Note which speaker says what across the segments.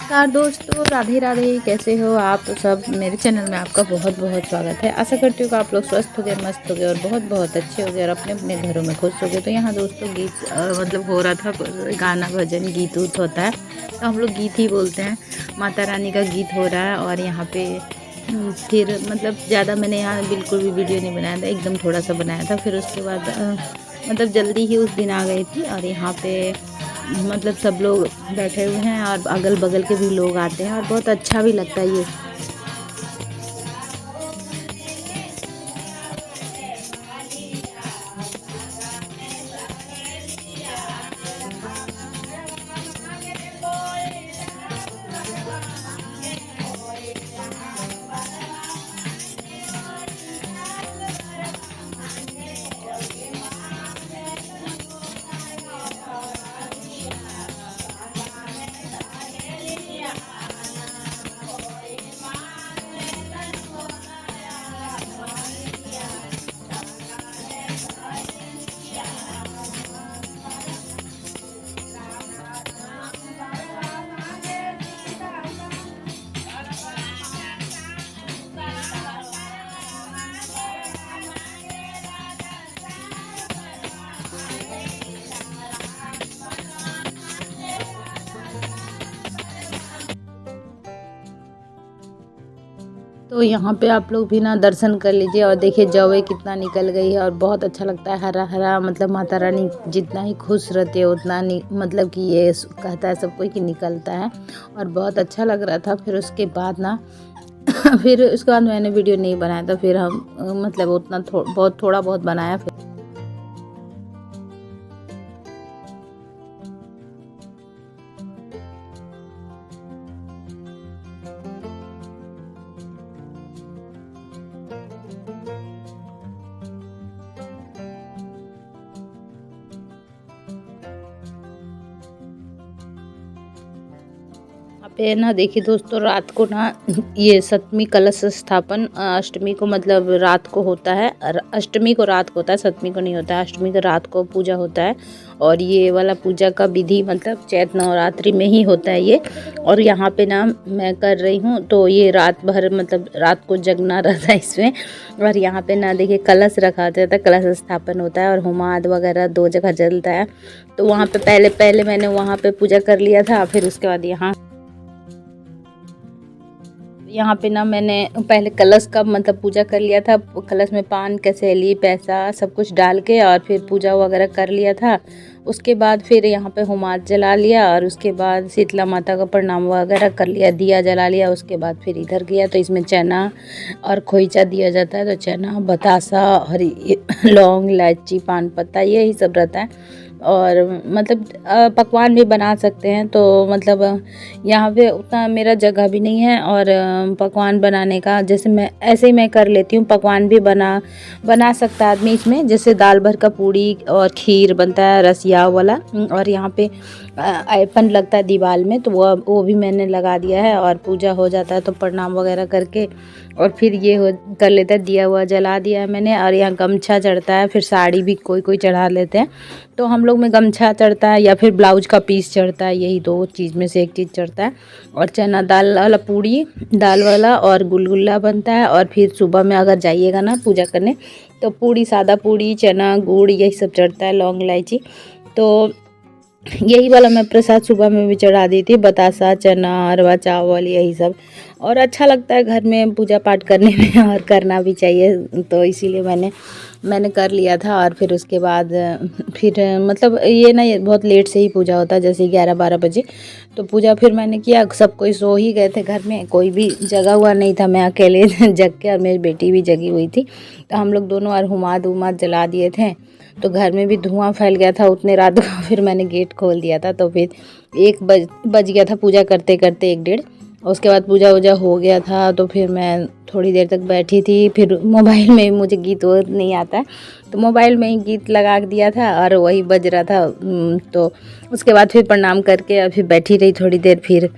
Speaker 1: नमस्कार दोस्तों, राधे राधे। कैसे हो आप सब? मेरे चैनल में आपका बहुत बहुत स्वागत है। आशा करती हूँ कि आप लोग स्वस्थ हो गए, मस्त हो गए और बहुत बहुत अच्छे हो गए और अपने अपने घरों में खुश हो गए। तो यहाँ दोस्तों गीत मतलब हो रहा था, गाना भजन गीत उत होता है तो हम लोग गीत ही बोलते हैं। माता रानी का गीत हो रहा है और यहाँ पे फिर मतलब ज़्यादा मैंने यहाँ बिल्कुल भी वीडियो नहीं बनाया था, एकदम थोड़ा सा बनाया था। फिर उसके बाद मतलब जल्दी ही उस दिन आ गई थी और यहाँ पे मतलब सब लोग बैठे हुए हैं और अगल बगल के भी लोग आते हैं और बहुत अच्छा भी लगता है ये। तो यहाँ पे आप लोग भी ना दर्शन कर लीजिए और देखिए जवे कितना निकल गई है और बहुत अच्छा लगता है हरा हरा। मतलब माता रानी जितना ही खुश रहती है उतना मतलब कि ये कहता है सबको कि निकलता है और बहुत अच्छा लग रहा था। फिर उसके बाद ना फिर उसके बाद मैंने वीडियो नहीं बनाया था। फिर हम मतलब उतना बहुत थोड़ा बहुत बनाया। फिर यहाँ पे ना देखिए दोस्तों, रात को ना ये सप्तमी कलश स्थापन अष्टमी को मतलब रात को होता है। अष्टमी को रात को होता है, सप्तमी को नहीं होता है। अष्टमी को रात को पूजा होता है और ये वाला पूजा का विधि मतलब चैत नवरात्रि में ही होता है ये। और यहाँ पे ना मैं कर रही हूँ तो ये रात भर मतलब रात को जगना रहता है इसमें। और यहाँ पे ना देखिए कलश रखा जाता है, कलश स्थापन होता है और होमाद वगैरह 2 जगह जलता है। तो वहाँ पे पहले मैंने वहाँ पे पूजा कर लिया था। फिर उसके बाद यहाँ पे ना मैंने पहले कलश का मतलब पूजा कर लिया था। कलश में पान कसेली पैसा सब कुछ डाल के और फिर पूजा वगैरह कर लिया था। उसके बाद फिर यहाँ पे होमात जला लिया और उसके बाद शीतला माता का प्रणाम वगैरह कर लिया, दिया जला लिया। उसके बाद फिर इधर गया तो इसमें चना और खोइचा दिया जाता है। तो चना बतासा हरी लौंग इलायची पान पत्ता यही सब रहता है। और मतलब पकवान भी बना सकते हैं। तो मतलब यहाँ पे उतना मेरा जगह भी नहीं है और पकवान बनाने का जैसे मैं ऐसे ही मैं कर लेती हूँ। पकवान भी बना सकता है आदमी इसमें, जैसे दाल भर का पूड़ी और खीर बनता है रसिया वाला। और यहाँ पे आइपन लगता है दीवार में तो वो भी मैंने लगा दिया है और पूजा हो जाता है तो प्रणाम वगैरह करके और फिर ये कर लेता है। दिया हुआ जला दिया है मैंने और यहाँ गमछा चढ़ता है। फिर साड़ी भी कोई कोई चढ़ा लेते हैं। तो हम लोग में गमछा चढ़ता है या फिर ब्लाउज का पीस चढ़ता है, यही 2 चीज़ में से एक चीज़ चढ़ता है। और चना दाल वाला पूड़ी दाल वाला और गुलगुला बनता है। और फिर सुबह में अगर जाइएगा ना पूजा करने तो पूड़ी सादा पूड़ी चना गुड़ यही सब चढ़ता है, लौंग इलायची। तो यही वाला मैं प्रसाद सुबह में भी चढ़ा दी थी, बतासा चना अरवा चावल यही सब। और अच्छा लगता है घर में पूजा पाठ करने में और करना भी चाहिए। तो इसीलिए मैंने कर लिया था। और फिर उसके बाद फिर मतलब ये ना ये बहुत लेट से ही पूजा होता है, जैसे 11-12 बजे। तो पूजा फिर मैंने किया, सब कोई सो ही गए थे घर में, कोई भी जगा हुआ नहीं था, मैं अकेले जग के और मेरी बेटी भी जगी हुई थी। तो हम लोग दोनों और हुमाद जला दिए थे। तो घर में भी धुआं फैल गया था उतने रात को। फिर मैंने गेट खोल दिया था। तो फिर 1 बज गया था पूजा करते करते, 1-1:30। उसके बाद पूजा वूजा हो गया था। तो फिर मैं थोड़ी देर तक बैठी थी। फिर मोबाइल में मुझे गीत वो नहीं आता है तो मोबाइल में ही गीत लगा दिया था और वही बज रहा था। तो उसके बाद फिर प्रणाम करके और फिर बैठी रही थोड़ी देर। फिर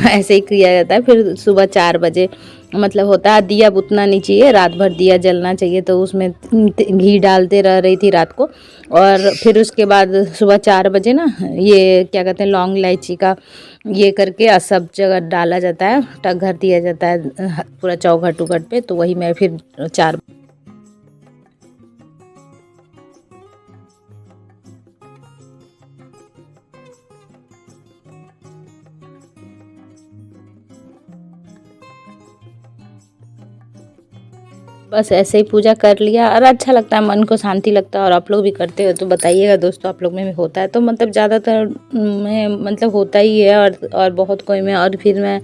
Speaker 1: ऐसे ही किया जाता है। फिर सुबह 4 बजे मतलब होता है दिया बुतना नहीं चाहिए, रात भर दिया जलना चाहिए। तो उसमें घी डालते रह रही थी रात को। और फिर उसके बाद सुबह 4 बजे ना ये क्या कहते हैं लौंग इलायची का ये करके सब जगह डाला जाता है, टघर दिया जाता है पूरा चौखट उखट पे। तो वही मैं फिर 4 बस ऐसे ही पूजा कर लिया और अच्छा लगता है, मन को शांति लगता है। और आप लोग भी करते हो तो बताइएगा दोस्तों, आप लोग में भी होता है तो मतलब ज़्यादातर में मतलब होता ही है। और बहुत कोई में और फिर मैं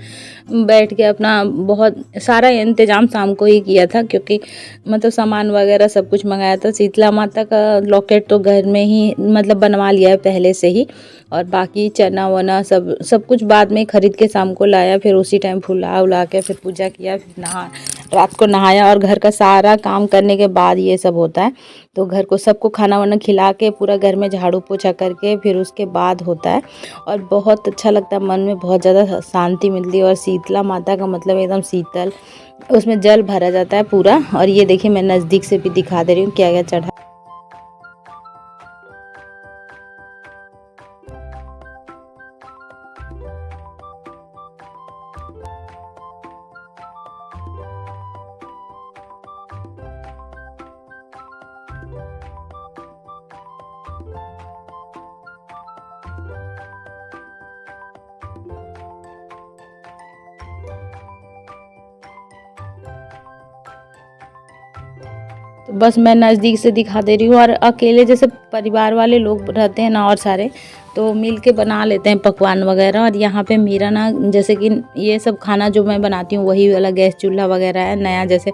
Speaker 1: बैठ के अपना बहुत सारा इंतज़ाम शाम को ही किया था, क्योंकि मतलब सामान वगैरह सब कुछ मंगाया था। शीतला माता का लॉकेट तो घर में ही मतलब बनवा लिया है पहले से ही, और बाकी चना वना सब कुछ बाद में खरीद के शाम को लाया। फिर उसी टाइम फुला उला के फिर पूजा किया, फिर रात को नहाया। और घर का सारा काम करने के बाद ये सब होता है। तो घर को सबको खाना वाना खिला के पूरा घर में झाड़ू पोछा करके फिर उसके बाद होता है। और बहुत अच्छा लगता है, मन में बहुत ज़्यादा शांति मिलती है। और शीतला माता का मतलब एकदम शीतल, उसमें जल भरा जाता है पूरा। और ये देखिए मैं नज़दीक से भी दिखा दे रही हूँ क्या क्या चढ़ा। तो बस मैं नज़दीक से दिखा दे रही हूँ। और अकेले जैसे परिवार वाले लोग रहते हैं ना और सारे, तो मिल के बना लेते हैं पकवान वगैरह। और यहाँ पे मेरा ना जैसे कि ये सब खाना जो मैं बनाती हूँ वही वाला गैस चूल्हा वगैरह है नया, जैसे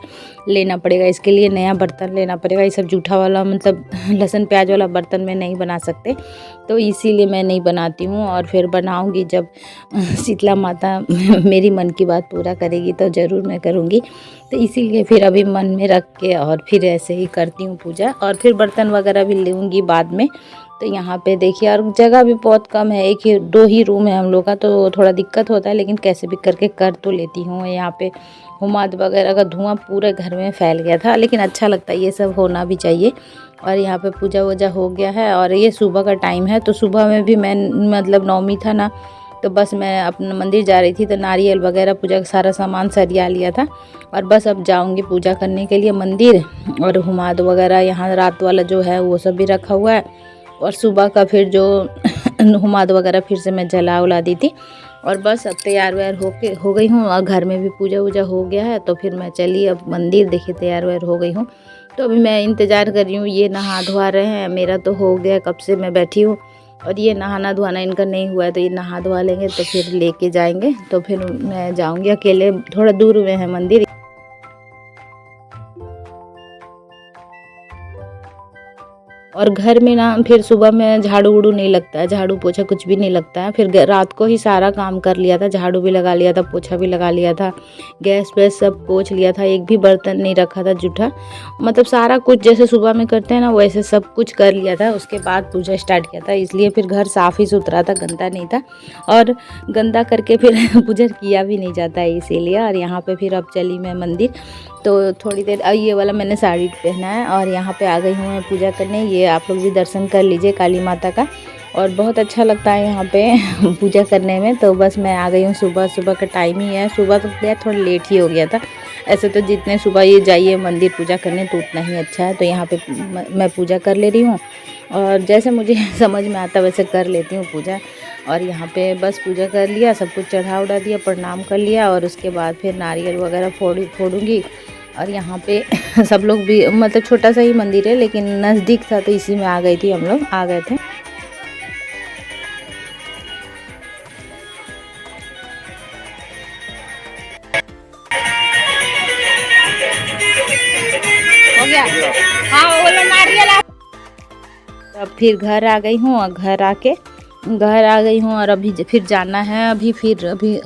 Speaker 1: लेना पड़ेगा इसके लिए नया बर्तन लेना पड़ेगा। ये सब जूठा वाला मतलब लहसुन प्याज वाला बर्तन में नहीं बना सकते, तो इसीलिए मैं नहीं बनाती हूँ। और फिर बनाऊँगी जब शीतला माता मेरी मन की बात पूरा करेगी तो ज़रूर मैं करूँगी। तो इसीलिए फिर अभी मन में रख के और फिर ऐसे ही करती हूँ पूजा। और फिर बर्तन वगैरह भी लूँगी बाद में। तो यहाँ पे देखिए, और जगह भी बहुत कम है, एक ही 2 ही रूम है हम लोग का, तो थोड़ा दिक्कत होता है। लेकिन कैसे भी करके कर तो लेती हूँ। यहाँ पे हुमाद वगैरह का धुआं पूरे घर में फैल गया था, लेकिन अच्छा लगता है, ये सब होना भी चाहिए। और यहाँ पे पूजा वूजा हो गया है और ये सुबह का टाइम है। तो सुबह में भी मैं मतलब नवमी था ना, तो बस मैं अपना मंदिर जा रही थी, तो नारियल वगैरह पूजा का सारा सामान सरिया लिया था। और बस अब जाऊंगी पूजा करने के लिए मंदिर। और हुमाद वगैरह यहाँ रात वाला जो है वो सब भी रखा हुआ है। और सुबह का फिर जो हुमाद वगैरह फिर से मैं जला उला दी थी। और बस अब तैयार व्यार हो गई हूँ। और घर में भी पूजा वूजा हो गया है, तो फिर मैं चली अब मंदिर। देखिए तैयार व्यार हो गई हूँ। तो अभी मैं इंतज़ार कर रही हूँ, ये नहा धोआ रहे हैं, मेरा तो हो गया कब से मैं बैठी हूँ। और ये नहाना धोना इनका नहीं हुआ है, तो ये नहा धोआ लेंगे तो फिर लेके जाएंगे। तो फिर मैं जाऊँगी, अकेले थोड़ा दूर में है मंदिर। और घर में ना फिर सुबह में झाड़ू वूड़ू नहीं लगता है, झाड़ू पोछा कुछ भी नहीं लगता है। फिर रात को ही सारा काम कर लिया था, झाड़ू भी लगा लिया था, पोछा भी लगा लिया था, गैस वैस सब पोछ लिया था, एक भी बर्तन नहीं रखा था जूठा। मतलब सारा कुछ जैसे सुबह में करते हैं ना वैसे सब कुछ कर लिया था। उसके बाद पूजा स्टार्ट किया था, इसलिए फिर घर साफ़ ही सुथरा था, गंदा नहीं था। और गंदा करके फिर पूजा किया भी नहीं जाता है इसीलिए। और यहाँ पर फिर अब चली मैं मंदिर। तो थोड़ी देर ये वाला मैंने साड़ी पहना है और यहाँ पे आ गई हूँ मैं पूजा करने। ये आप लोग भी दर्शन कर लीजिए काली माता का, और बहुत अच्छा लगता है यहाँ पे पूजा करने में। तो बस मैं आ गई हूँ, सुबह सुबह का टाइम ही है। सुबह तो गया थोड़ा लेट ही हो गया था, ऐसे तो जितने सुबह ये जाइए मंदिर पूजा करने तो उतना ही अच्छा है। तो यहाँ पे मैं पूजा कर ले रही हूँ, और जैसे मुझे समझ में आता वैसे कर लेती हूँ पूजा। और यहाँ पे बस पूजा कर लिया, सब कुछ चढ़ा उड़ा दिया, प्रणाम कर लिया। और उसके बाद फिर नारियल वगैरह फोड़ूंगी। और यहाँ पे सब लोग भी मतलब छोटा सा ही मंदिर है, लेकिन नज़दीक था तो इसी में आ गई थी, हम लोग आ गए थे। हो गया, हाँ वो नारियल। अब फिर घर आ गई हूँ, और घर आ गई हूँ। और अभी फिर जाना है, अभी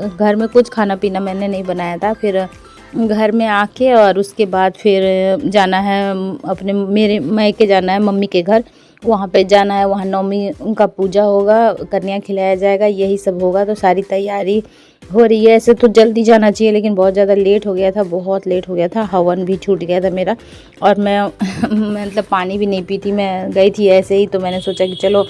Speaker 1: घर में कुछ खाना पीना मैंने नहीं बनाया था। फिर घर में आके और उसके बाद फिर जाना है अपने मेरे मायके जाना है, मम्मी के घर। वहाँ पे जाना है, वहाँ नवमी उनका पूजा होगा, कन्या खिलाया जाएगा, यही सब होगा। तो सारी तैयारी हो रही है। ऐसे तो जल्दी जाना चाहिए लेकिन बहुत ज़्यादा लेट हो गया था, बहुत लेट हो गया था। हवन भी छूट गया था मेरा और मैं मतलब पानी भी नहीं पी थी, मैं गई थी ऐसे ही। तो मैंने सोचा कि चलो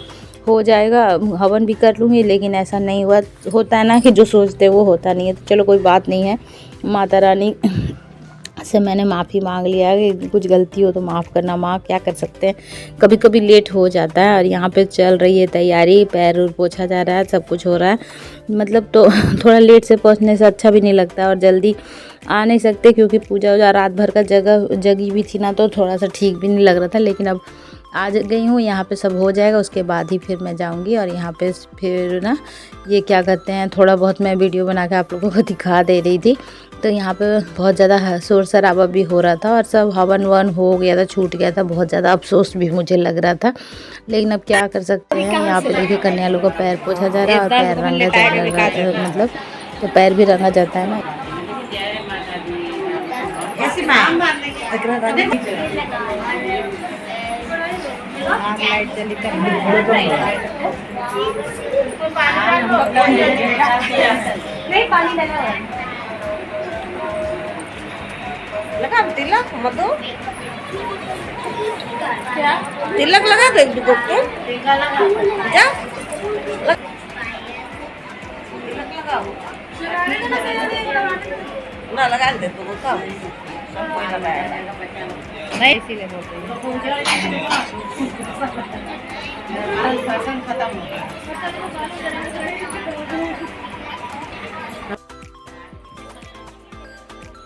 Speaker 1: हो जाएगा, हवन भी कर लूँगी, लेकिन ऐसा नहीं हुआ। होता है ना कि जो सोचते हैं वो होता नहीं है। तो चलो कोई बात नहीं है, माता रानी से मैंने माफ़ी मांग लिया कि कुछ गलती हो तो माफ़ करना माँ, क्या कर सकते हैं, कभी कभी लेट हो जाता है। और यहाँ पे चल रही है तैयारी, पैर उर पोछा जा रहा है, सब कुछ हो रहा है मतलब। तो थोड़ा लेट से पहुँचने से अच्छा भी नहीं लगता और जल्दी आ नहीं सकते क्योंकि पूजा वूजा रात भर का जगी हुई थी ना, तो थोड़ा सा ठीक भी नहीं लग रहा था। लेकिन अब आज गई हूँ, यहाँ पे सब हो जाएगा, उसके बाद ही फिर मैं जाऊँगी। और यहाँ पे फिर ना ये क्या कहते हैं, थोड़ा बहुत मैं वीडियो बना के आप लोगों को दिखा दे रही थी। तो यहाँ पे बहुत ज़्यादा शोर शराबा भी हो रहा था और सब हवन वन हो गया था, छूट गया था। बहुत ज़्यादा अफसोस भी मुझे लग रहा था, लेकिन अब क्या कर सकते हैं। यहाँ पे देखिए कन्या लोग का पैर पोछा जा रहा है और पैर रंगा जा रहा है, मतलब तो पैर भी रंगा जाता है ना।
Speaker 2: लगा तिलक मधु, तिलक लगा दे को जा तिलक लगाओ ना, लगा दे तो का सब कोई लगाया नहीं, इसीलिए बोलते हैं खत्म हो गया।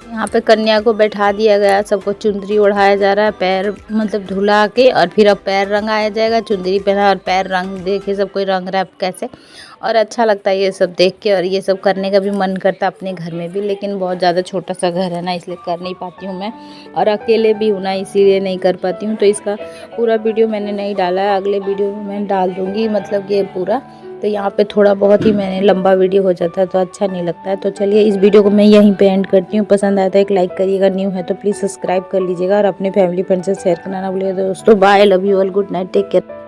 Speaker 1: यहाँ पे कन्या को बैठा दिया गया, सबको चुंदरी ओढ़ाया जा रहा है, पैर मतलब धुला के, और फिर अब पैर रंगाया जाएगा। चुंदरी पहना और पैर रंग देखे, सब कोई रंग रहा है कैसे, और अच्छा लगता है ये सब देख के। और ये सब करने का भी मन करता है अपने घर में भी, लेकिन बहुत ज़्यादा छोटा सा घर है ना, इसलिए कर नहीं पाती हूँ मैं, और अकेले भी हूँ ना, इसीलिए नहीं कर पाती हूँ। तो इसका पूरा वीडियो मैंने नहीं डाला है, अगले वीडियो में मैं डाल दूँगी, मतलब ये पूरा। तो यहाँ पे थोड़ा बहुत ही मैंने लंबा वीडियो हो जाता है तो अच्छा नहीं लगता है। तो चलिए इस वीडियो को मैं यहीं पे एंड करती हूँ। पसंद आया तो एक लाइक करिएगा, न्यू है तो प्लीज़ सब्सक्राइब कर लीजिएगा और अपने फैमिली फ्रेंड से शेयर करना ना भूलिएगा दोस्तों। Bye, love you all, good night, take care.